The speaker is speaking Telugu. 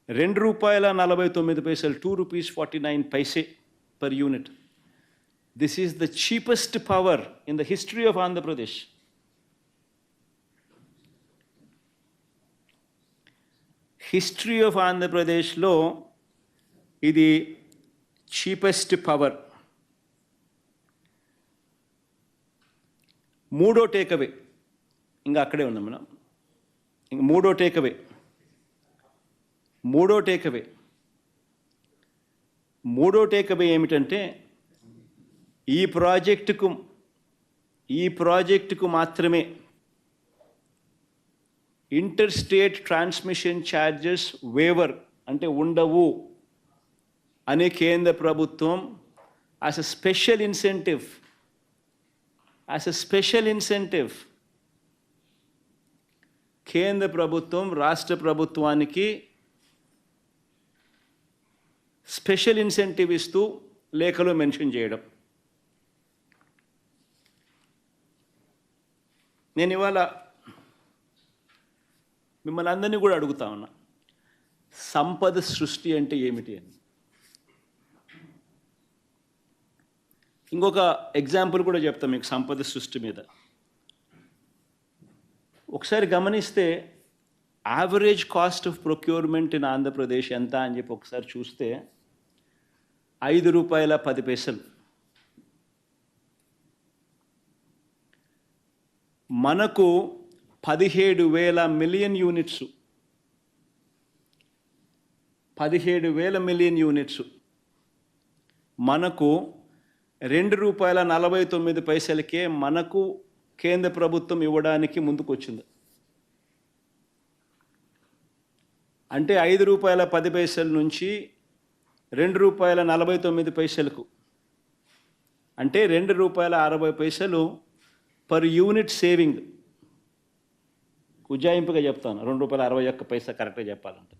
₹2.49, ₹2.49 per unit. This is the cheapest power in the history of Andhra Pradesh. History of Andhra Pradesh lo ఇది cheapest power. మూడో టేక్అవే ఇంకా అక్కడే ఉన్నాం మనం. ఇంక మూడో టేక్అవే ఏమిటంటే ఈ ప్రాజెక్టుకు మాత్రమే inter state transmission charges waiver అంటే ఉండవు అనే కేంద్ర ప్రభుత్వం యాజ్ ఎ స్పెషల్ ఇన్సెంటివ్ కేంద్ర ప్రభుత్వం రాష్ట్ర ప్రభుత్వానికి స్పెషల్ ఇన్సెంటివ్ ఇస్తూ లేఖలో మెన్షన్ చేయడం. నేను ఇవాళ మిమ్మల్ని అందరినీ కూడా అడుగుతా ఉన్నా, సంపద సృష్టి అంటే ఏమిటి అని. ఇంకొక ఎగ్జాంపుల్ కూడా చెప్తాం మీకు సంపద సృష్టి మీద. ఒకసారి గమనిస్తే average cost of procurement in Andhra Pradesh ఎంత అని చెప్పి ఒకసారి చూస్తే ₹5.10. మనకు 17,000 మిలియన్ యూనిట్స్, 17,000 మిలియన్ యూనిట్స్ మనకు ₹2.49 మనకు కేంద్ర ప్రభుత్వం ఇవ్వడానికి ముందుకు వచ్చింది. అంటే ₹5.10 నుంచి ₹2.49 అంటే ₹2.60 పర్ యూనిట్ సేవింగ్. ఉజ్జాయింపుగా చెప్తాను, ₹2.61 కరెక్ట్గా చెప్పాలంటే.